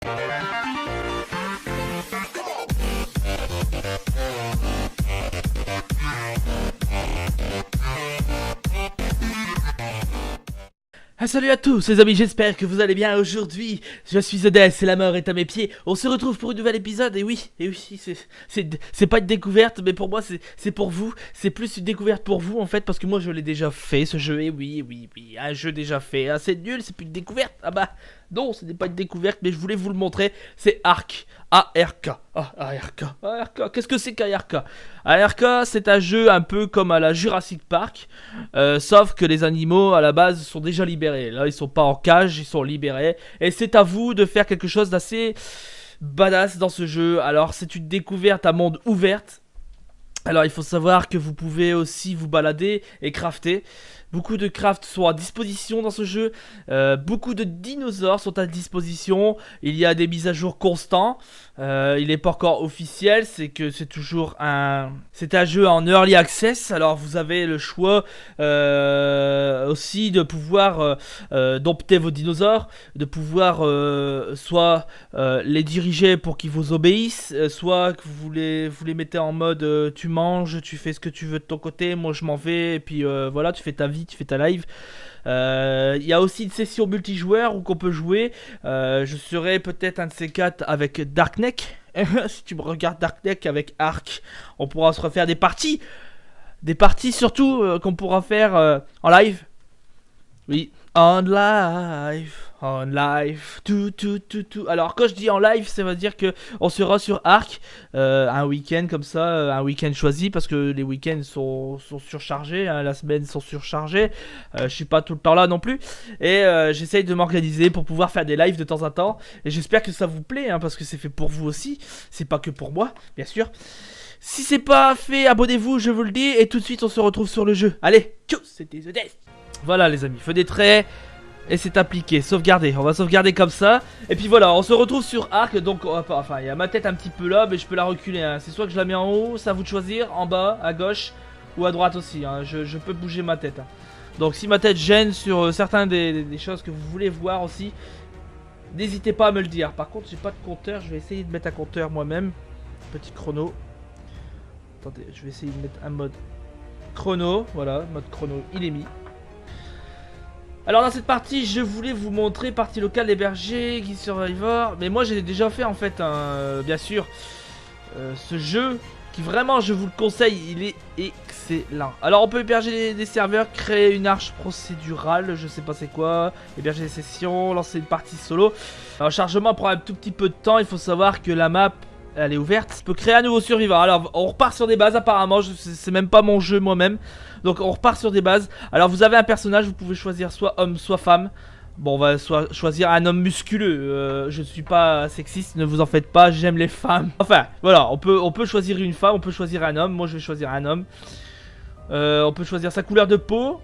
Ah, salut à tous les amis, j'espère que vous allez bien. Aujourd'hui, je suis The Death et la mort est à mes pieds. On se retrouve pour un nouvel épisode et oui, c'est pas une découverte, mais pour moi c'est pour vous. C'est plus une découverte pour vous en fait, parce que moi je l'ai déjà fait ce jeu. Et oui, un jeu déjà fait. Ah, c'est nul, c'est plus une découverte. Ah bah non, ce n'est pas une découverte, mais je voulais vous le montrer. C'est Ark. A-R-K. Ah, A-R-K. A-R-K. Qu'est-ce que c'est qu'A-R-K? A-R-K, c'est un jeu un peu comme à la Jurassic Park, sauf que les animaux à la base sont déjà libérés. Là, ils sont pas en cage, ils sont libérés. Et c'est à vous de faire quelque chose d'assez badass dans ce jeu. Alors, c'est une découverte à monde ouverte. Alors, il faut savoir que vous pouvez aussi vous balader et crafter. Beaucoup de crafts sont à disposition dans ce jeu. Beaucoup de dinosaures sont à disposition. Il y a des mises à jour constants. Il n'est pas encore officiel. C'est que c'est toujours c'est un jeu en early access. Alors vous avez le choix aussi de pouvoir dompter vos dinosaures. De pouvoir soit les diriger pour qu'ils vous obéissent. Soit que vous les mettez en mode tu manges, tu fais ce que tu veux de ton côté. Moi je m'en vais. Et puis voilà, tu fais ta vie. Tu fais ta live. Il y a aussi une session multijoueur où qu'on peut jouer. Je serai peut-être un de ces quatre avec Darkneck. Si tu me regardes Darkneck avec Ark, on pourra se refaire des parties. Des parties surtout qu'on pourra faire en live. Oui, en live, tout. Alors quand je dis en live, ça veut dire que on sera sur Ark un week-end comme ça, un week-end choisi parce que les week-ends sont surchargés, hein, la semaine sont surchargés. Je suis pas tout le temps là non plus et j'essaye de m'organiser pour pouvoir faire des lives de temps en temps. Et j'espère que ça vous plaît, hein, parce que c'est fait pour vous aussi. C'est pas que pour moi, bien sûr. Si c'est pas fait, abonnez-vous, je vous le dis. Et tout de suite, on se retrouve sur le jeu. Allez, tchou, c'était The Death. Voilà les amis, feu des traits. Et c'est appliqué, sauvegarder, on va sauvegarder comme ça. Et puis voilà, on se retrouve sur Ark. Donc enfin, il y a ma tête un petit peu là, mais je peux la reculer, hein. C'est soit que je la mets en haut, c'est à vous de choisir, en bas, à gauche ou à droite aussi, hein. Je peux bouger ma tête, hein. Donc si ma tête gêne sur certains des choses que vous voulez voir aussi, n'hésitez pas à me le dire. Par contre j'ai pas de compteur, je vais essayer de mettre un compteur moi-même. Petit chrono. Attendez, je vais essayer de mettre un mode chrono. Voilà, mode chrono, il est mis. Alors dans cette partie, je voulais vous montrer partie locale des bergers, Guide Survivor. Mais moi j'ai déjà fait en fait, bien sûr, ce jeu qui vraiment je vous le conseille, il est excellent. Alors on peut héberger des serveurs, créer une arche procédurale, je sais pas c'est quoi, héberger des sessions, lancer une partie solo. Alors le chargement prend un tout petit peu de temps, il faut savoir que la map elle est ouverte. Je peux créer un nouveau survivant. Alors on repart sur des bases apparemment, c'est même pas mon jeu moi-même. Donc on repart sur des bases. Alors vous avez un personnage, vous pouvez choisir soit homme soit femme. Bon on va choisir un homme musculeux. Je suis pas sexiste, ne vous en faites pas, j'aime les femmes. Enfin voilà, on peut choisir une femme, on peut choisir un homme. Moi je vais choisir un homme. On peut choisir sa couleur de peau.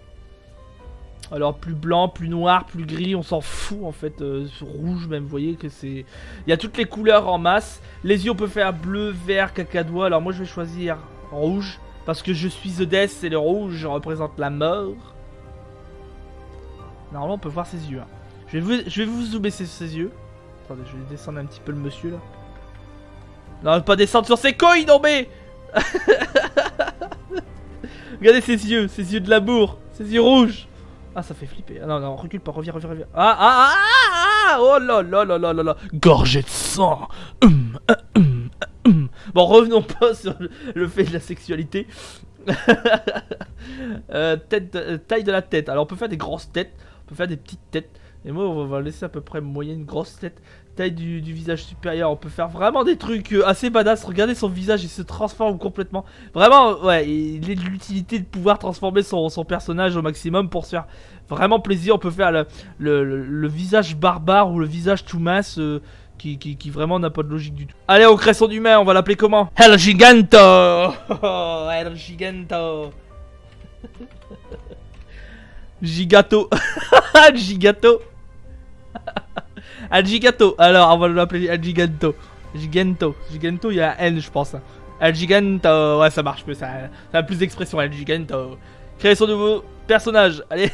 Alors plus blanc, plus noir, plus gris, on s'en fout en fait, rouge même, vous voyez que c'est... Il y a toutes les couleurs en masse. Les yeux on peut faire bleu, vert, cacadois. Alors moi je vais choisir rouge, parce que je suis The Death, c'est le rouge, représente la mort. Normalement on peut voir ses yeux, hein. Je vais vous zoomer ses yeux. Attendez, je vais descendre un petit peu le monsieur là. Non, pas descendre sur ses couilles, non mais regardez ses yeux de l'amour, ses yeux rouges. Ah ça fait flipper. Ah non, recule pas, reviens. Oh là là. Gorgée de sang. Bon, revenons pas sur le fait de la sexualité. Taille de la tête. Alors on peut faire des grosses têtes, on peut faire des petites têtes. Et moi on va laisser à peu près moyenne grosse tête. Taille du visage supérieur, on peut faire vraiment des trucs assez badass. Regardez son visage, il se transforme complètement. Vraiment, ouais, il est de l'utilité de pouvoir transformer son personnage au maximum pour se faire vraiment plaisir. On peut faire le visage barbare ou le visage tout mince qui vraiment n'a pas de logique du tout. Allez, on crée son humain, on va l'appeler comment? El Giganto. El Giganto. Gigato. Gigato. Un Gigato. Alors, on va l'appeler El Giganto. Giganto, il y a un N, je pense. El Giganto. Ouais, ça marche plus. Ça a plus d'expression, El Giganto. Créer son nouveau personnage. Allez.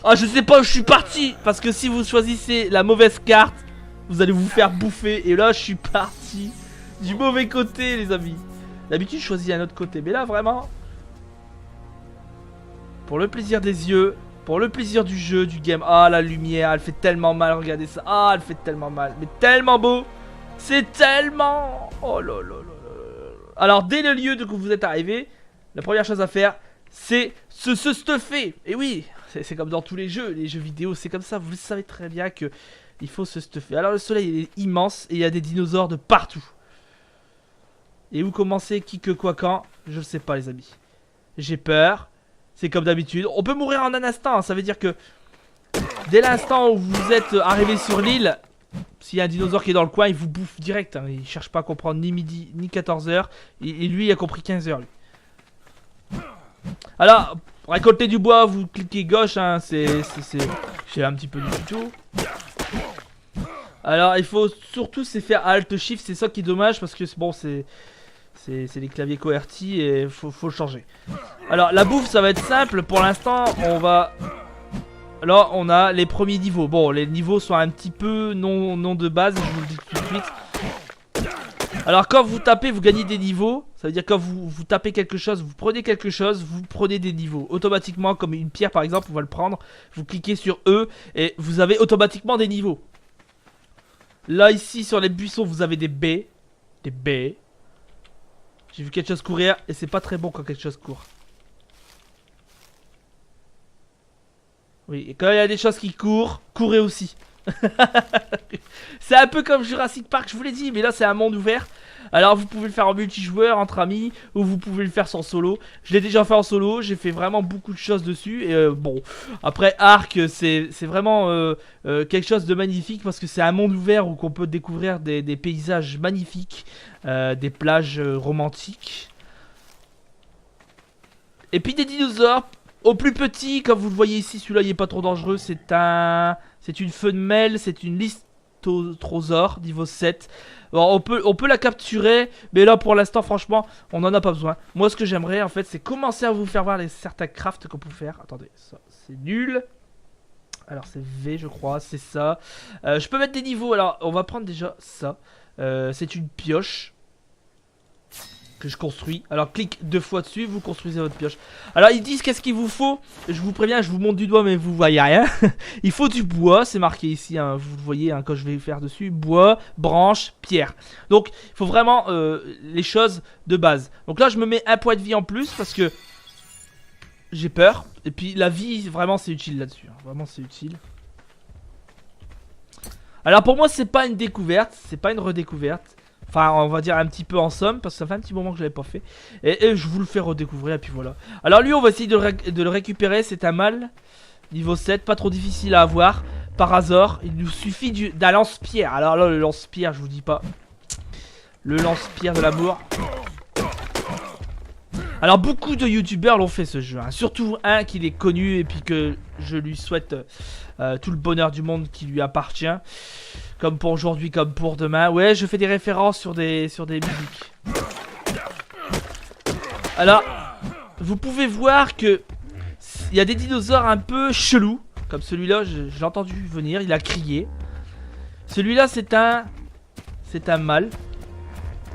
Ah, je sais pas où je suis parti. Parce que si vous choisissez la mauvaise carte, vous allez vous faire bouffer. Et là, je suis parti du mauvais côté, les amis. D'habitude, je choisis un autre côté. Mais là, vraiment, pour le plaisir des yeux, pour le plaisir du jeu, du game. Ah, la lumière, elle fait tellement mal. Regardez ça. Ah, elle fait tellement mal. Mais tellement beau. C'est tellement... Oh là là là là. Alors, dès le lieu où vous êtes arrivé, la première chose à faire, c'est se stuffer. Et oui, c'est comme dans tous les jeux vidéo, c'est comme ça. Vous savez très bien que il faut se stuffer. Alors, le soleil il est immense et il y a des dinosaures de partout. Et où commencer, qui, que, quoi, quand, je ne sais pas, les amis. J'ai peur. C'est comme d'habitude. On peut mourir en un instant. Hein. Ça veut dire que dès l'instant où vous êtes arrivé sur l'île... S'il y a un dinosaure qui est dans le coin, il vous bouffe direct. Hein. Il cherche pas à comprendre ni midi ni 14h. Et lui, il a compris 15h. Lui. Alors, pour récolter du bois, vous cliquez gauche. Hein. C'est un petit peu du tuto. Alors, il faut surtout faire Alt Shift. C'est ça qui est dommage parce que bon, c'est les claviers QWERTY et faut le changer. Alors, la bouffe, ça va être simple. Pour l'instant, on va... Alors on a les premiers niveaux. Bon, les niveaux sont un petit peu non de base, je vous le dis tout de suite. Alors quand vous tapez, vous gagnez des niveaux. Ça veut dire quand vous tapez quelque chose, vous prenez quelque chose, vous prenez des niveaux. Automatiquement, comme une pierre par exemple, on va le prendre. Vous cliquez sur E et vous avez automatiquement des niveaux. Là ici sur les buissons, vous avez des baies. Des baies. J'ai vu quelque chose courir et c'est pas très bon quand quelque chose court. Oui, et quand il y a des choses qui courent, courez aussi. C'est un peu comme Jurassic Park, je vous l'ai dit, mais là c'est un monde ouvert. Alors vous pouvez le faire en multijoueur, entre amis, ou vous pouvez le faire sans solo. Je l'ai déjà fait en solo, j'ai fait vraiment beaucoup de choses dessus. Et bon, après Ark, c'est vraiment quelque chose de magnifique parce que c'est un monde ouvert où on peut découvrir des paysages magnifiques, des plages romantiques. Et puis des dinosaures. Au plus petit, comme vous le voyez ici, celui-là il est pas trop dangereux. C'est une femelle, c'est une listrosaure niveau 7. Alors, on peut la capturer, mais là pour l'instant franchement on en a pas besoin. Moi ce que j'aimerais en fait c'est commencer à vous faire voir certains crafts qu'on peut faire. Attendez, ça c'est nul. Alors c'est V je crois, c'est ça. Je peux mettre des niveaux, alors on va prendre déjà ça. C'est une pioche que je construis. Alors clique 2 fois dessus, vous construisez votre pioche. Alors ils disent qu'est-ce qu'il vous faut. Je vous préviens, je vous montre du doigt mais vous voyez rien. Il faut du bois, c'est marqué ici, hein, vous le voyez hein, quand je vais faire dessus. Bois, branche, pierre. Donc il faut vraiment les choses de base. Donc là je me mets un point de vie en plus parce que j'ai peur. Et puis la vie vraiment c'est utile là-dessus, hein. Vraiment c'est utile. Alors pour moi c'est pas une découverte, c'est pas une redécouverte. Enfin on va dire un petit peu en somme parce que ça fait un petit moment que je l'avais pas fait. Et je vous le fais redécouvrir et puis voilà. Alors lui on va essayer de le récupérer. C'est un mâle niveau 7, pas trop difficile à avoir. Par hasard il nous suffit d'un lance-pierre. Alors là le lance-pierre je vous dis pas. Le lance-pierre de l'amour. Alors beaucoup de youtubeurs l'ont fait ce jeu hein. Surtout un qui est connu et puis que je lui souhaite tout le bonheur du monde qui lui appartient. Comme pour aujourd'hui, comme pour demain. Ouais, je fais des références sur des musiques. Alors, vous pouvez voir que il y a des dinosaures un peu chelous. Comme celui-là, je l'ai entendu venir, il a crié. Celui-là, c'est un mâle.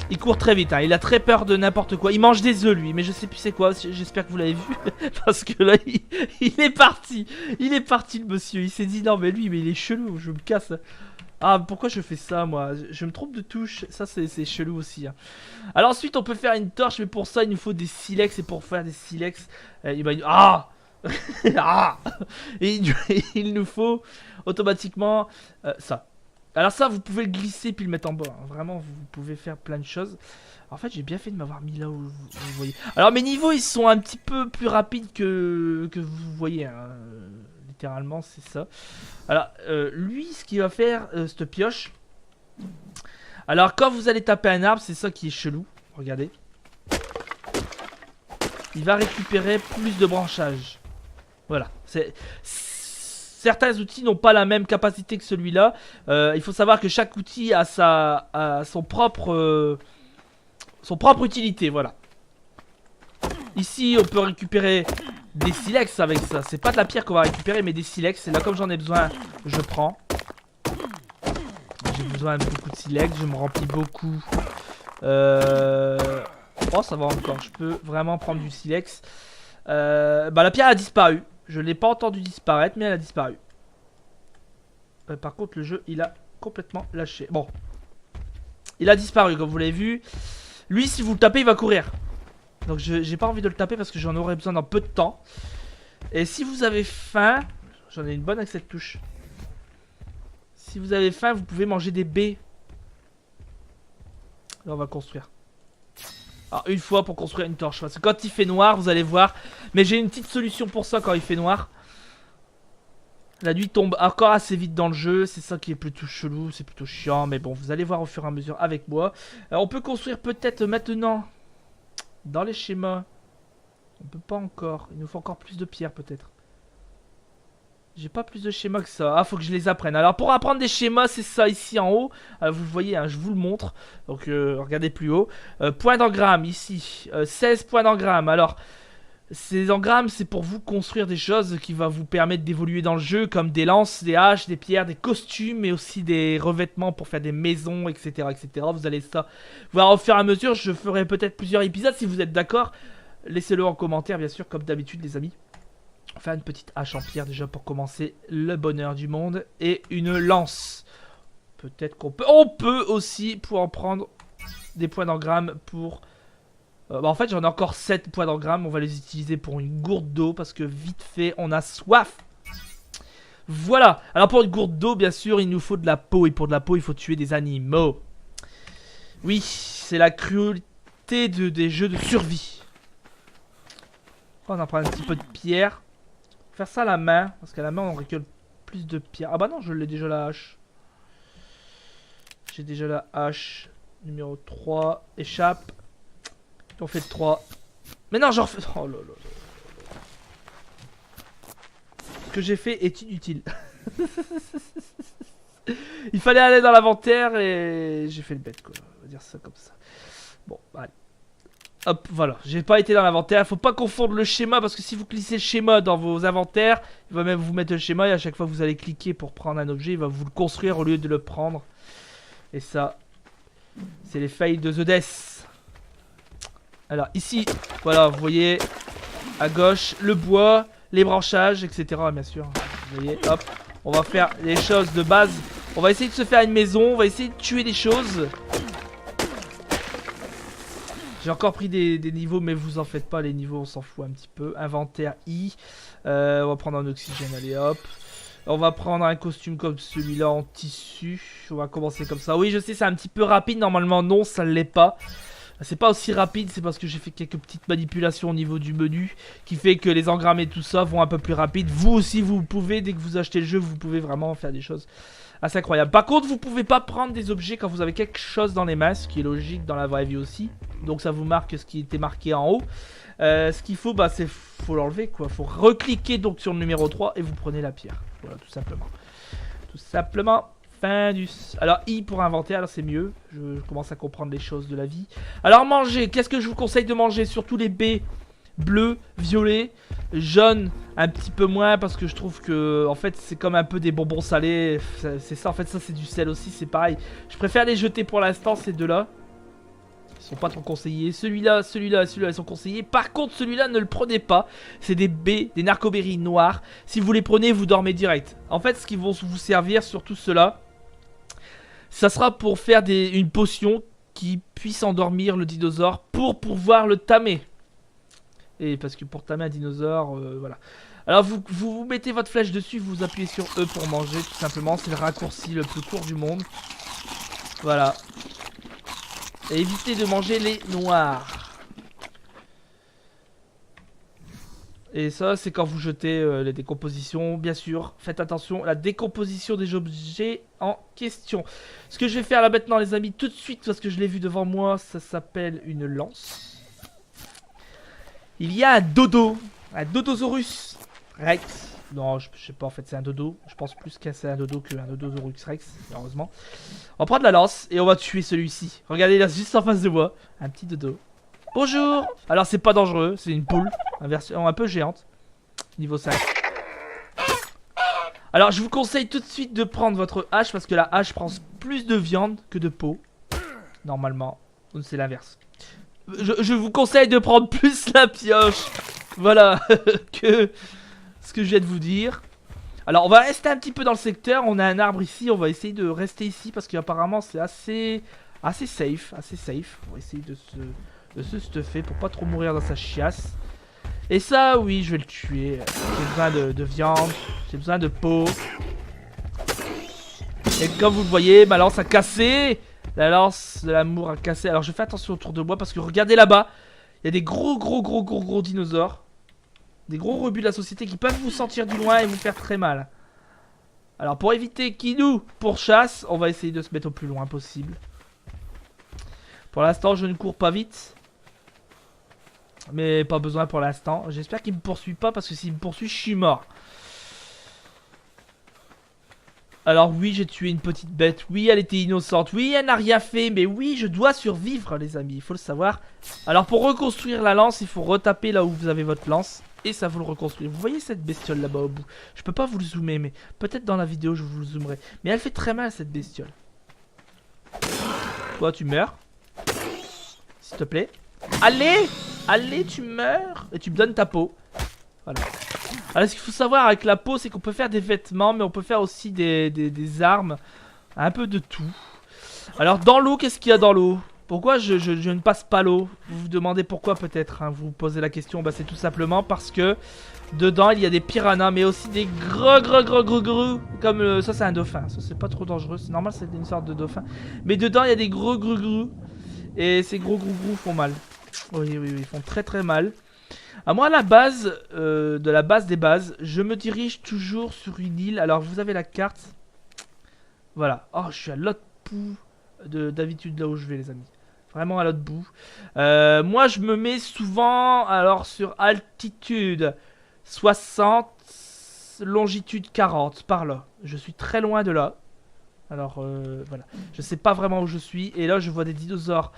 Il court très vite, hein. Il a très peur de n'importe quoi. Il mange des œufs, lui, mais je sais plus c'est quoi. J'espère que vous l'avez vu. Parce que là, il est parti. Il est parti, le monsieur. Il s'est dit, non, mais lui, mais il est chelou, je me casse. Ah, pourquoi je fais ça, moi? Je me trompe de touche. Ça, c'est chelou aussi. Hein. Alors, ensuite, on peut faire une torche, mais pour ça, il nous faut des silex. Et pour faire des silex, ah ah et il nous faut automatiquement ça. Alors ça, vous pouvez le glisser puis le mettre en bas. Hein. Vraiment, vous pouvez faire plein de choses. En fait, j'ai bien fait de m'avoir mis là où vous voyez. Alors, mes niveaux, ils sont un petit peu plus rapides que vous voyez. Hein. Littéralement, c'est ça. Alors, lui, ce qu'il va faire, cette pioche. Alors, quand vous allez taper un arbre, c'est ça qui est chelou. Regardez. Il va récupérer plus de branchage. Voilà. Certains outils n'ont pas la même capacité que celui-là. Il faut savoir que chaque outil a son propre utilité. Voilà. Ici, on peut récupérer des silex avec ça. C'est pas de la pierre qu'on va récupérer, mais des silex. Et là, comme j'en ai besoin, je prends. J'ai besoin de beaucoup de silex. Je me remplis beaucoup. Oh, ça va encore. Je peux vraiment prendre du silex. Bah, la pierre a disparu. Je l'ai pas entendu disparaître, mais elle a disparu. Par contre, le jeu, il a complètement lâché. Bon. Il a disparu, comme vous l'avez vu. Lui, si vous le tapez, il va courir. Donc, j'ai pas envie de le taper parce que j'en aurai besoin dans peu de temps. Et si vous avez faim... J'en ai une bonne avec cette touche. Si vous avez faim, vous pouvez manger des baies. Là, on va construire. Alors, une fois pour construire une torche. Parce que quand il fait noir, vous allez voir. Mais j'ai une petite solution pour ça quand il fait noir. La nuit tombe encore assez vite dans le jeu. C'est ça qui est plutôt chelou. C'est plutôt chiant. Mais bon, vous allez voir au fur et à mesure avec moi. Alors, on peut construire peut-être maintenant. Dans les schémas. On peut pas encore. Il nous faut encore plus de pierres peut-être. J'ai pas plus de schémas que ça. Ah, faut que je les apprenne. Alors, pour apprendre des schémas, c'est ça ici en haut. Vous le voyez, hein, je vous le montre. Donc, regardez plus haut. Point d'engramme ici. 16 points d'engramme. Alors, ces engrammes, c'est pour vous construire des choses qui vont vous permettre d'évoluer dans le jeu, comme des lances, des haches, des pierres, des costumes, mais aussi des revêtements pour faire des maisons, etc. etc. Vous allez ça voir au fur et à mesure. Je ferai peut-être plusieurs épisodes si vous êtes d'accord. Laissez-le en commentaire, bien sûr, comme d'habitude, les amis. Enfin, une petite hache en pierre déjà pour commencer le bonheur du monde. Et une lance. Peut-être qu'on peut... On peut aussi pour en prendre des points d'engramme pour... bah en fait, j'en ai encore 7 points d'engramme. On va les utiliser pour une gourde d'eau parce que vite fait, on a soif. Voilà. Alors pour une gourde d'eau, bien sûr, il nous faut de la peau. Et pour de la peau, il faut tuer des animaux. Oui, c'est la cruauté des jeux de survie. On en prend un petit peu de pierre. Faire ça à la main, parce qu'à la main on récolte plus de pierres. Ah bah non, je l'ai déjà la hache. J'ai déjà la hache. Numéro 3, échappe. On fait 3. Mais non, j'en fais... Oh là là. Ce que j'ai fait est inutile. Il fallait aller dans l'inventaire et j'ai fait le bête quoi. On va dire ça comme ça. Bon, allez. Hop, voilà, j'ai pas été dans l'inventaire. Faut pas confondre le schéma parce que si vous glissez le schéma dans vos inventaires, il va même vous mettre le schéma et à chaque fois que vous allez cliquer pour prendre un objet, il va vous le construire au lieu de le prendre. Et ça, c'est les failles de The Death. Alors ici, voilà, vous voyez à gauche le bois, les branchages, etc. Bien sûr, vous voyez, hop, on va faire les choses de base. On va essayer de se faire une maison, on va essayer de tuer des choses. J'ai encore pris des niveaux, mais vous en faites pas, les niveaux on s'en fout un petit peu. Inventaire I, on va prendre un oxygène, allez hop. On va prendre un costume comme celui-là en tissu. On va commencer comme ça. Oui, je sais, c'est un petit peu rapide, normalement non, ça ne l'est pas. C'est pas aussi rapide, c'est parce que j'ai fait quelques petites manipulations au niveau du menu qui fait que les engrammes et tout ça vont un peu plus rapide. Vous aussi, vous pouvez, dès que vous achetez le jeu, vous pouvez vraiment faire des choses assez incroyables. Par contre, vous pouvez pas prendre des objets quand vous avez quelque chose dans les mains, ce qui est logique dans la vraie vie aussi. Donc ça vous marque ce qui était marqué en haut. Ce qu'il faut, bah, c'est faut l'enlever quoi. Faut recliquer donc sur le numéro 3 et vous prenez la pierre. Voilà, tout simplement. Tout simplement. Findus. Alors I pour inventaire, alors c'est mieux. Je commence à comprendre les choses de la vie. Alors manger, qu'est-ce que je vous conseille de manger? Surtout les baies bleues, violets, jaunes, un petit peu moins parce que je trouve que en fait c'est comme un peu des bonbons salés. C'est ça, en fait ça c'est du sel aussi, c'est pareil. Je préfère les jeter pour l'instant ces deux-là. Ils sont pas trop conseillés. Celui-là, celui-là, celui-là, ils sont conseillés. Par contre, celui-là, ne le prenez pas. C'est des baies, des narcoberries noires. Si vous les prenez, vous dormez direct. En fait, ce qui vont vous servir, surtout ceux-là, ça sera pour faire une potion qui puisse endormir le dinosaure pour pouvoir le tamer. Et parce que pour tamer un dinosaure, voilà. Alors, vous mettez votre flèche dessus, vous appuyez sur E pour manger, tout simplement. C'est le raccourci le plus court du monde. Voilà. Et évitez de manger les noirs. Et ça, c'est quand vous jetez les décompositions, bien sûr. Faites attention à la décomposition des objets en question. Ce que je vais faire là maintenant, les amis, tout de suite, parce que je l'ai vu devant moi, ça s'appelle une lance. Il y a un dodo, un dodosaurus Rex. Non, je sais pas, en fait, c'est un dodo. Je pense plus que c'est un dodo qu'un dodosaurus Rex, heureusement. On va prendre la lance et on va tuer celui-ci. Regardez là, juste en face de moi. Un petit dodo. Bonjour. Alors, c'est pas dangereux, c'est une poule. Une version un peu géante. Niveau 5. Alors je vous conseille tout de suite de prendre votre hache parce que la hache prend plus de viande que de peau. Normalement, c'est l'inverse. Je vous conseille de prendre plus la pioche. Voilà, que ce que je viens de vous dire. Alors on va rester un petit peu dans le secteur. On a un arbre ici, on va essayer de rester ici parce qu'apparemment c'est assez safe. On va essayer de se stuffer pour pas trop mourir dans sa chiasse. Et ça, oui, je vais le tuer. J'ai besoin de viande, j'ai besoin de peau. Et comme vous le voyez, ma lance a cassé. La lance de l'amour a cassé. Alors je fais attention autour de moi parce que regardez là-bas. Il y a des gros dinosaures. Des gros rebuts de la société qui peuvent vous sentir du loin et vous faire très mal. Alors pour éviter qu'ils nous pourchassent, on va essayer de se mettre au plus loin possible. Pour l'instant, je ne cours pas vite. Mais pas besoin pour l'instant. J'espère qu'il me poursuit pas parce que s'il me poursuit, je suis mort. Alors oui, j'ai tué une petite bête. Oui, elle était innocente. Oui, elle n'a rien fait. Mais oui, je dois survivre, les amis. Il faut le savoir. Alors pour reconstruire la lance, il faut retaper là où vous avez votre lance. Et ça vous le reconstruire. Vous voyez cette bestiole là-bas au bout. Je peux pas vous le zoomer, mais peut-être dans la vidéo je vous le zoomerai. Mais elle fait très mal cette bestiole. Toi tu meurs. S'il te plaît. Allez! Allez, tu meurs. Et tu me donnes ta peau. Voilà. Alors ce qu'il faut savoir avec la peau, c'est qu'on peut faire des vêtements, mais on peut faire aussi des armes. Un peu de tout. Alors dans l'eau, qu'est-ce qu'il y a dans l'eau? Pourquoi je ne passe pas l'eau? Vous vous demandez pourquoi peut-être, hein, vous vous posez la question. Bah c'est tout simplement parce que dedans il y a des piranhas, mais aussi des gros comme ça c'est un dauphin. Ça c'est pas trop dangereux, c'est normal, c'est une sorte de dauphin. Mais dedans il y a des gros et ces gros font mal. Oui, ils font très mal. À moi à la base, de la base des bases, je me dirige toujours sur une île. Alors vous avez la carte. Voilà. Oh, je suis à l'autre bout d'habitude là où je vais, les amis. Vraiment à l'autre bout. Moi je me mets souvent alors sur altitude 60, longitude 40, par là. Je suis très loin de là. Alors voilà. Je sais pas vraiment où je suis. Et là je vois des dinosaures.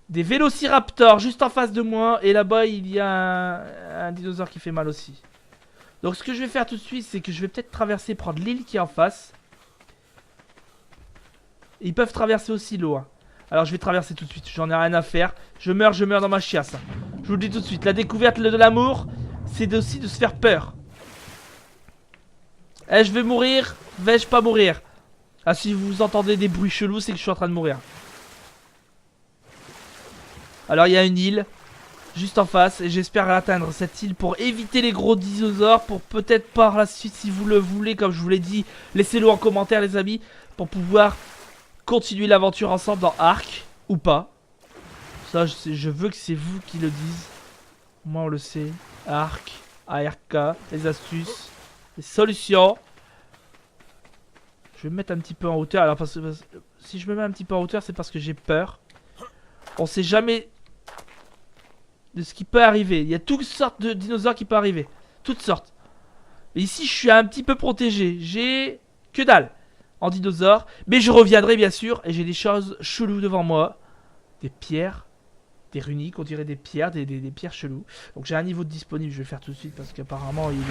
Des vélociraptors juste en face de moi. Et là-bas il y a un dinosaure qui fait mal aussi. Donc ce que je vais faire tout de suite, c'est que je vais peut-être traverser, prendre l'île qui est en face. Ils peuvent traverser aussi l'eau, hein. Alors je vais traverser tout de suite, j'en ai rien à faire. Je meurs dans ma chiasse, hein. Je vous le dis tout de suite, la découverte de l'amour, c'est aussi de se faire peur. Eh, je vais mourir, vais-je pas mourir? Ah, si vous entendez des bruits chelous, c'est que je suis en train de mourir. Alors il y a une île juste en face et j'espère atteindre cette île pour éviter les gros dinosaures. Pour peut-être par la suite, si vous le voulez, comme je vous l'ai dit, laissez-le en commentaire les amis, pour pouvoir continuer l'aventure ensemble dans Ark ou pas. Ça je veux que c'est vous qui le dites. Moi on le sait. Ark, ARK, les astuces, les solutions. Je vais me mettre un petit peu en hauteur. Alors parce que si je me mets un petit peu en hauteur, c'est parce que j'ai peur. On sait jamais de ce qui peut arriver. Il y a toutes sortes de dinosaures qui peuvent arriver. Toutes sortes. Et ici je suis un petit peu protégé. J'ai que dalle en dinosaures. Mais je reviendrai bien sûr. Et j'ai des choses cheloues devant moi. Des pierres. Des runiques, on dirait des pierres. Des pierres cheloues. Donc j'ai un niveau de disponible. Je vais le faire tout de suite parce qu'apparemment il est...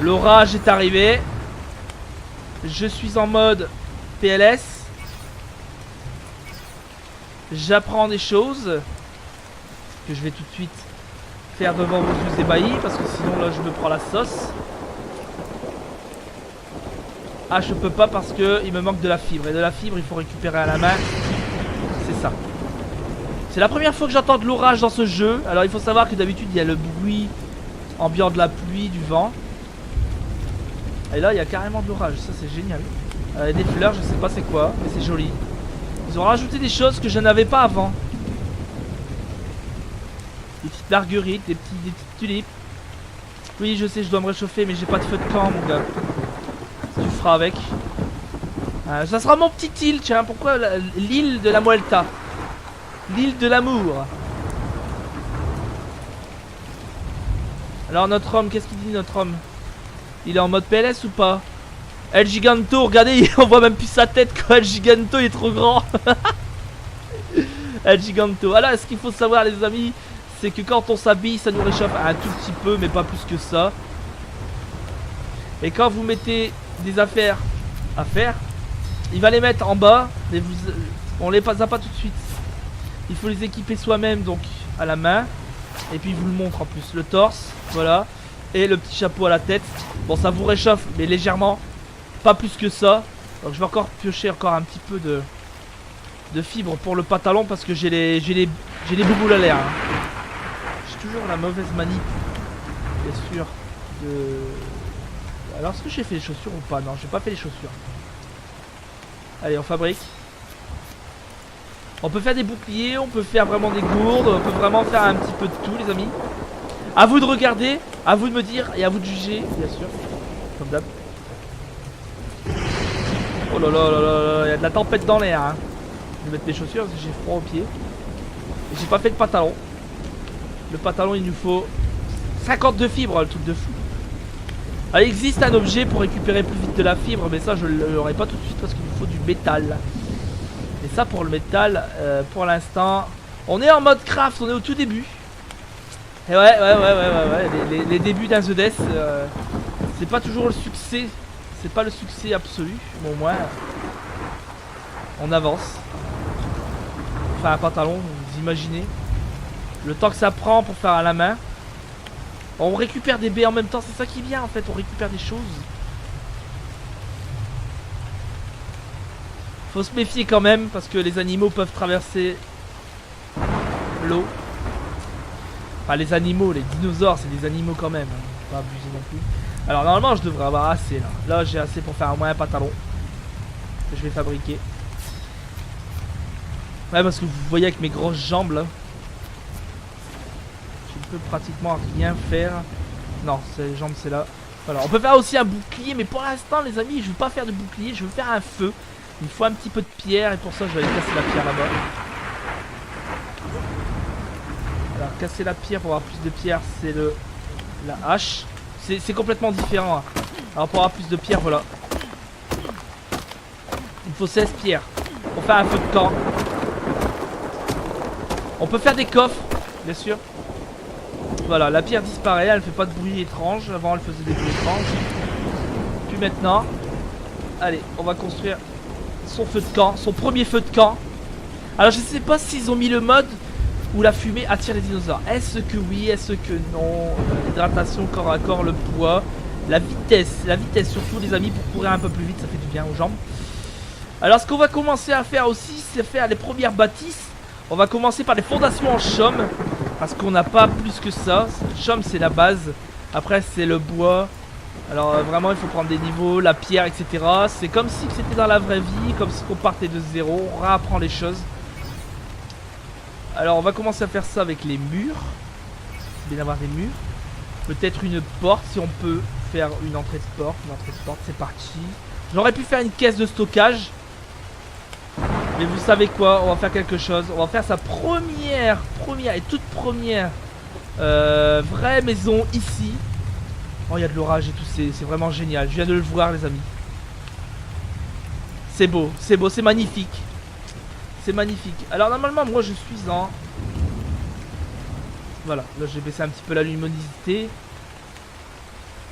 L'orage est arrivé. Je suis en mode PLS. J'apprends des choses que je vais tout de suite faire devant vos yeux ébahis, parce que sinon là je me prends la sauce. Ah, je peux pas parce que il me manque de la fibre. Et de la fibre il faut récupérer à la main. C'est ça. C'est la première fois que j'entends de l'orage dans ce jeu. Alors il faut savoir que d'habitude il y a le bruit ambiant de la pluie, du vent. Et là il y a carrément de l'orage. Ça c'est génial. Des fleurs, je sais pas c'est quoi, mais c'est joli. Ils ont rajouté des choses que je n'avais pas avant. Des petites marguerites, des petites tulipes. Oui, je sais, je dois me réchauffer, mais j'ai pas de feu de camp, mon gars. Tu feras avec. Ça sera mon petit île, tiens. Pourquoi l'île de la Muelta? L'île de l'amour. Alors notre homme, qu'est-ce qu'il dit notre homme? Il est en mode PLS ou pas? El Giganto, regardez, on voit même plus sa tête quoi. El Giganto il est trop grand. El Giganto. Alors ce qu'il faut savoir les amis, c'est que quand on s'habille ça nous réchauffe un tout petit peu, mais pas plus que ça. Et quand vous mettez des affaires à faire, il va les mettre en bas, mais on les passe pas tout de suite. Il faut les équiper soi-même, donc à la main. Et puis il vous le montre en plus, le torse, voilà. Et le petit chapeau à la tête. Bon, ça vous réchauffe, mais légèrement. Pas plus que ça. Donc je vais encore piocher encore un petit peu de fibres pour le pantalon parce que j'ai les bouboules à l'air. Hein. J'ai toujours la mauvaise manie, bien sûr. Alors est-ce que j'ai fait les chaussures ou pas? Non, j'ai pas fait les chaussures. Allez, on fabrique. On peut faire des boucliers, on peut faire vraiment des gourdes, on peut vraiment faire un petit peu de tout, les amis. À vous de regarder, à vous de me dire et à vous de juger, bien sûr. Comme d'hab. Oh là là là là, il y a de la tempête dans l'air. Hein. Je vais mettre mes chaussures parce que j'ai froid aux pieds. Et j'ai pas fait de pantalon. Le pantalon, il nous faut 52 fibres, le truc de fou. Alors, il existe un objet pour récupérer plus vite de la fibre, mais ça je l'aurai pas tout de suite parce qu'il nous faut du métal. Et ça pour le métal, pour l'instant, on est en mode craft, on est au tout début. Et ouais, les débuts d'un The Death, c'est pas toujours le succès, c'est pas le succès absolu, mais au moins, on avance. Enfin un pantalon, vous imaginez, le temps que ça prend pour faire à la main. On récupère des baies en même temps, c'est ça qui est bien en fait, on récupère des choses. Faut se méfier quand même parce que les animaux peuvent traverser l'eau. Enfin les animaux, les dinosaures c'est des animaux quand même, hein. Pas abuser non plus. Alors normalement je devrais avoir assez là. Là j'ai assez pour faire au moins un pantalon que je vais fabriquer. Ouais parce que vous voyez avec mes grosses jambes là, je ne peux pratiquement rien faire. Non, les jambes c'est là. Voilà, on peut faire aussi un bouclier, mais pour l'instant les amis je veux pas faire de bouclier, je veux faire un feu. Il faut un petit peu de pierre et pour ça je vais aller casser la pierre là-bas. Alors casser la pierre pour avoir plus de pierre c'est la hache. C'est complètement différent. Hein. Alors pour avoir plus de pierre voilà. Il faut 16 pierres pour faire un feu de camp. On peut faire des coffres, bien sûr. Voilà, la pierre disparaît, elle fait pas de bruit étrange. Avant elle faisait des bruits étranges. Puis maintenant, allez, on va construire son feu de camp, son premier feu de camp. Alors je sais pas s'ils ont mis le mode où la fumée attire les dinosaures. Est-ce que oui, est-ce que non? L'hydratation corps à corps, le poids, la vitesse surtout les amis pour courir un peu plus vite, ça fait du bien aux jambes. Alors ce qu'on va commencer à faire aussi, c'est faire les premières bâtisses. On va commencer par les fondations en chaume. Parce qu'on n'a pas plus que ça. Chaume c'est la base. Après c'est le bois. Alors vraiment il faut prendre des niveaux, la pierre etc. C'est comme si c'était dans la vraie vie. Comme si on partait de zéro. On réapprend les choses. Alors on va commencer à faire ça avec les murs. Bien avoir des murs. Peut-être une porte si on peut faire une entrée de porte. Une entrée de porte c'est parti. J'aurais pu faire une caisse de stockage. Mais vous savez quoi, on va faire quelque chose. On va faire sa première et toute première vraie maison ici. Oh, il y a de l'orage et tout, c'est vraiment génial. Je viens de le voir les amis. C'est beau, c'est magnifique. C'est magnifique. Alors normalement moi je suis en... Voilà, là j'ai baissé un petit peu la luminosité.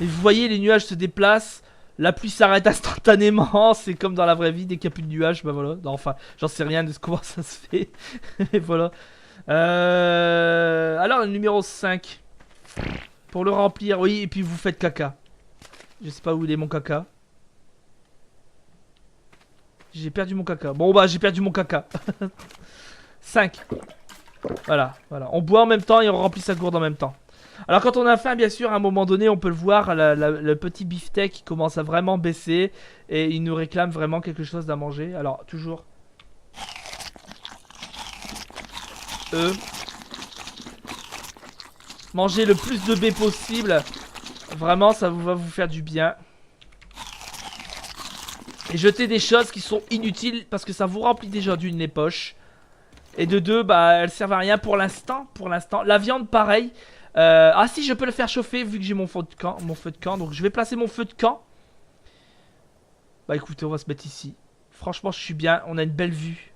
Et vous voyez les nuages se déplacent. La pluie s'arrête instantanément, c'est comme dans la vraie vie, dès qu'il n'y a plus de nuages, bah voilà. Non, enfin, j'en sais rien de comment ça se fait. Et voilà. Alors, le numéro 5. Pour le remplir, oui, et puis vous faites caca. Je sais pas où il est mon caca. J'ai perdu mon caca. Bon, bah, j'ai perdu mon caca. 5. Voilà, voilà. On boit en même temps et on remplit sa gourde en même temps. Alors quand on a faim bien sûr à un moment donné on peut le voir, le petit beefsteak commence à vraiment baisser. Et il nous réclame vraiment quelque chose à manger. Alors toujours mangez le plus de baies possible. Vraiment ça va vous faire du bien. Et jetez des choses qui sont inutiles parce que ça vous remplit déjà d'une les poches. Et de deux bah elles servent à rien pour l'instant. La viande pareil. Ah si je peux le faire chauffer vu que j'ai mon feu de camp, donc je vais placer mon feu de camp. Bah écoutez on va se mettre ici. Franchement je suis bien, on a une belle vue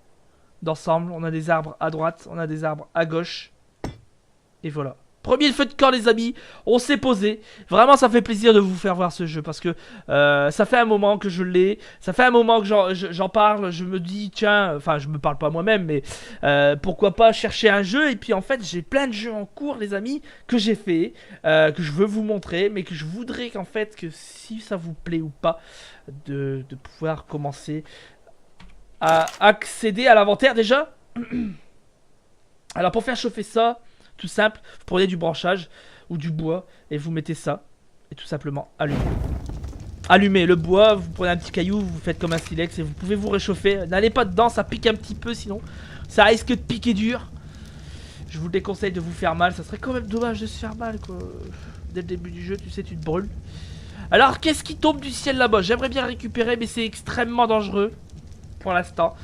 d'ensemble. On a des arbres à droite, on a des arbres à gauche. Et voilà, Premier feu de camp les amis, on s'est posé. Vraiment ça fait plaisir de vous faire voir ce jeu parce que ça fait un moment que je l'ai. Ça fait un moment que j'en parle. Je me dis tiens, enfin je me parle pas moi-même mais pourquoi pas chercher un jeu. Et puis en fait j'ai plein de jeux en cours les amis que j'ai fait, que je veux vous montrer. Mais que je voudrais qu'en fait que si ça vous plaît ou pas de pouvoir commencer à accéder à l'inventaire déjà. Alors pour faire chauffer ça, tout simple, vous prenez du branchage ou du bois et vous mettez ça et tout simplement allumez. Allumez le bois, vous prenez un petit caillou, vous faites comme un silex et vous pouvez vous réchauffer. N'allez pas dedans, ça pique un petit peu sinon. Ça risque de piquer dur. Je vous déconseille de vous faire mal, ça serait quand même dommage de se faire mal quoi. Dès le début du jeu, tu sais, tu te brûles. Alors qu'est-ce qui tombe du ciel là-bas? J'aimerais bien le récupérer mais c'est extrêmement dangereux pour l'instant.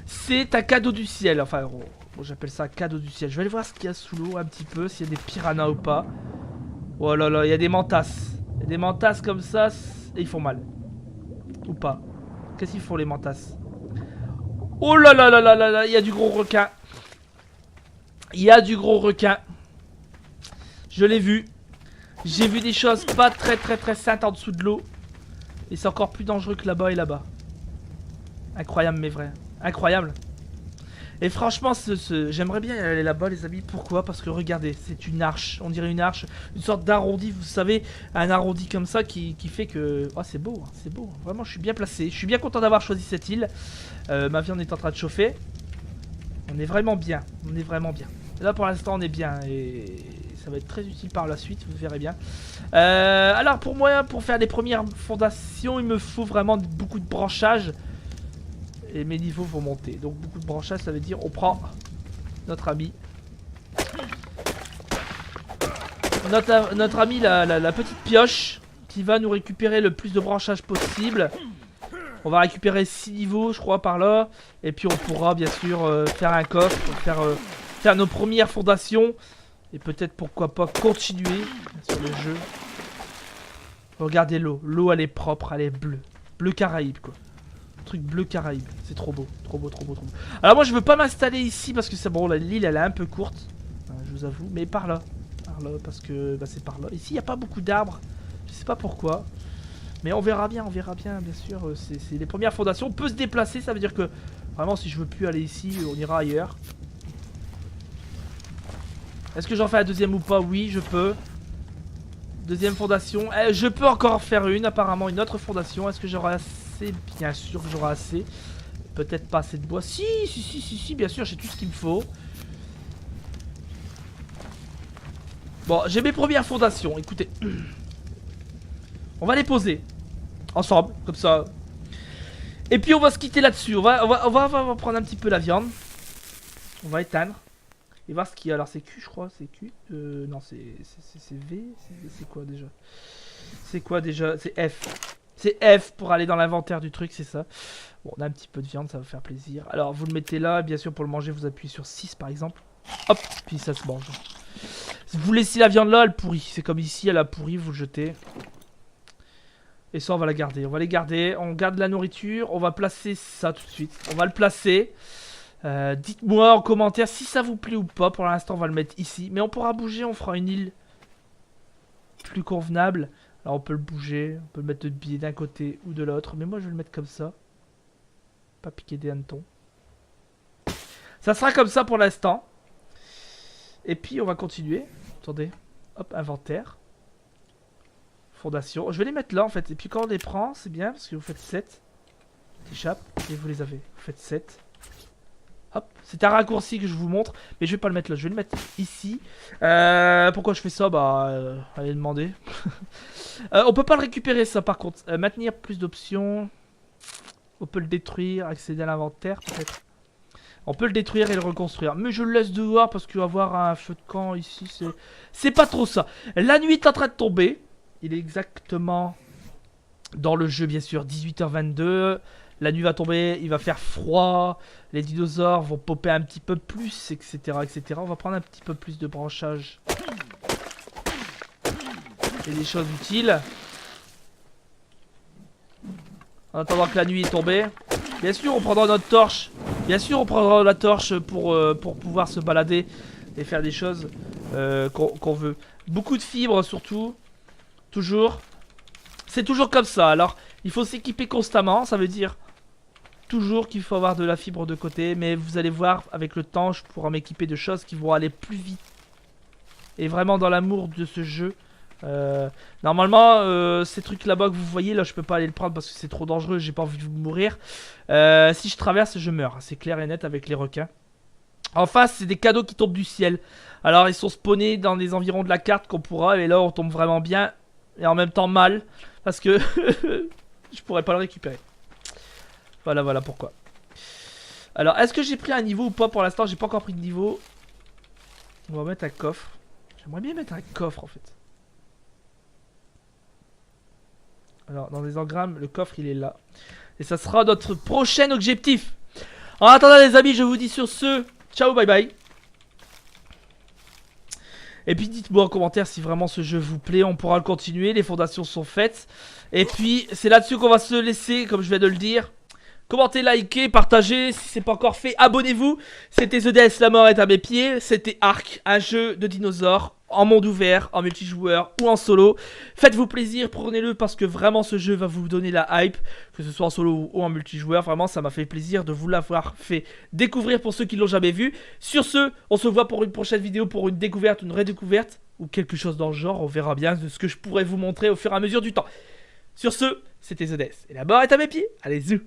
C'est un cadeau du ciel, enfin bon, j'appelle ça un cadeau du ciel. Je vais aller voir ce qu'il y a sous l'eau un petit peu, s'il y a des piranhas ou pas. Oh là là, il y a des mantasses. Il y a des mantasses comme ça, et ils font mal. Ou pas. Qu'est-ce qu'ils font les mantasses? Oh là là là là là là, il y a du gros requin. Il y a du gros requin. Je l'ai vu. J'ai vu des choses pas très saintes en dessous de l'eau. Et c'est encore plus dangereux que là-bas et là-bas. Incroyable mais vrai. Incroyable. Et franchement, j'aimerais bien aller là-bas les amis. Pourquoi? Parce que regardez, c'est une arche. On dirait une arche. Une sorte d'arrondi, vous savez. Un arrondi comme ça qui fait que... Oh c'est beau, hein, c'est beau. Vraiment je suis bien placé. Je suis bien content d'avoir choisi cette île. Ma viande est en train de chauffer. On est vraiment bien. On est vraiment bien. Là pour l'instant on est bien. Et ça va être très utile par la suite, vous verrez bien. Alors pour moi, pour faire les premières fondations, il me faut vraiment beaucoup de branchage. Et mes niveaux vont monter. Donc beaucoup de branchage, ça veut dire on prend notre ami. Notre ami la petite pioche qui va nous récupérer le plus de branchage possible. On va récupérer 6 niveaux je crois par là. Et puis on pourra bien sûr faire un coffre, faire nos premières fondations. Et peut-être pourquoi pas continuer sur le jeu. Regardez l'eau. L'eau elle est propre, elle est bleue. Bleu Caraïbe quoi. Truc bleu Caraïbe, c'est trop beau, trop beau, trop beau, trop beau. Alors moi je veux pas m'installer ici parce que c'est bon, l'île elle est un peu courte, je vous avoue, mais par là parce que bah, c'est par là. Ici il n'y a pas beaucoup d'arbres, je sais pas pourquoi, mais on verra bien bien sûr. C'est les premières fondations, on peut se déplacer, ça veut dire que vraiment si je veux plus aller ici, on ira ailleurs. Est-ce que j'en fais un deuxième ou pas? Oui, je peux. Deuxième fondation, je peux encore faire une, apparemment une autre fondation, est-ce que j'aurai assez? Bien sûr que j'aurai assez. Peut-être pas assez de bois. Si, bien sûr, j'ai tout ce qu'il me faut. Bon, j'ai mes premières fondations. Écoutez, on va les poser ensemble, comme ça. Et puis on va se quitter là-dessus. On va prendre un petit peu la viande. On va éteindre. Et voir ce qu'il y a. Alors c'est Q, je crois. C'est Q. Non, c'est V. C'est quoi déjà? C'est quoi déjà? C'est F. C'est F pour aller dans l'inventaire du truc, c'est ça. Bon, on a un petit peu de viande, ça va faire plaisir. Alors, vous le mettez là, bien sûr, pour le manger, vous appuyez sur 6 par exemple. Hop, puis ça se mange. Si vous laissez la viande là, elle pourrit. C'est comme ici, elle a pourri, vous le jetez. Et ça, on va la garder. On va les garder. On garde la nourriture. On va placer ça tout de suite. On va le placer. Dites-moi en commentaire si ça vous plaît ou pas. Pour l'instant, on va le mettre ici. Mais on pourra bouger, on fera une île plus convenable. Alors on peut le bouger, on peut le mettre de biais d'un côté ou de l'autre. Mais moi je vais le mettre comme ça. Pas piquer des hannetons. Ça sera comme ça pour l'instant. Et puis on va continuer. Attendez. Hop, inventaire. Fondation. Je vais les mettre là en fait. Et puis quand on les prend, c'est bien parce que vous faites 7. T'échappes et vous les avez. Vous faites 7. Hop, c'est un raccourci que je vous montre. Mais je vais pas le mettre là, je vais le mettre ici. Pourquoi je fais ça? Bah, allez demander. On peut pas le récupérer ça par contre. Maintenir plus d'options. On peut le détruire, accéder à l'inventaire peut-être. On peut le détruire et le reconstruire. Mais je le laisse dehors parce qu'avoir un feu de camp ici, c'est pas trop ça. La nuit est en train de tomber. Il est exactement dans le jeu bien sûr 18h22. La nuit va tomber, il va faire froid, les dinosaures vont popper un petit peu plus, etc. etc. On va prendre un petit peu plus de branchage. Et des choses utiles. En attendant que la nuit est tombée. Bien sûr, on prendra notre torche. Bien sûr, on prendra la torche pour pouvoir se balader et faire des choses. qu'on veut. Beaucoup de fibres surtout. Toujours. C'est toujours comme ça. Alors, il faut s'équiper constamment. Ça veut dire toujours qu'il faut avoir de la fibre de côté. Mais vous allez voir, avec le temps, je pourrai m'équiper de choses qui vont aller plus vite. Et vraiment dans l'amour de ce jeu. Normalement, ces trucs là-bas que vous voyez, là, je peux pas aller le prendre parce que c'est trop dangereux. J'ai pas envie de mourir. Si je traverse, je meurs. C'est clair et net avec les requins. En face, c'est des cadeaux qui tombent du ciel. Alors, ils sont spawnés dans les environs de la carte qu'on pourra. Et là, on tombe vraiment bien. Et en même temps mal. Parce que je pourrais pas le récupérer. Voilà pourquoi. Alors, est-ce que j'ai pris un niveau ou pas pour l'instant? J'ai pas encore pris de niveau. On va mettre un coffre. J'aimerais bien mettre un coffre en fait. Alors, dans les engrammes, le coffre il est là. Et ça sera notre prochain objectif. En attendant les amis, je vous dis sur ce, ciao, bye bye. Et puis dites-moi en commentaire si vraiment ce jeu vous plaît, on pourra le continuer, les fondations sont faites. Et puis c'est là-dessus qu'on va se laisser, comme je viens de le dire. Commentez, likez, partagez, si c'est pas encore fait, abonnez-vous. C'était The DS, la mort est à mes pieds. C'était Ark, un jeu de dinosaures en monde ouvert, en multijoueur ou en solo. Faites-vous plaisir, prenez-le parce que vraiment ce jeu va vous donner la hype. Que ce soit en solo ou en multijoueur, vraiment ça m'a fait plaisir de vous l'avoir fait découvrir pour ceux qui l'ont jamais vu. Sur ce, on se voit pour une prochaine vidéo, pour une découverte, une redécouverte ou quelque chose dans le genre. On verra bien de ce que je pourrais vous montrer au fur et à mesure du temps. Sur ce, c'était The DS et la mort est à mes pieds. Allez, zou.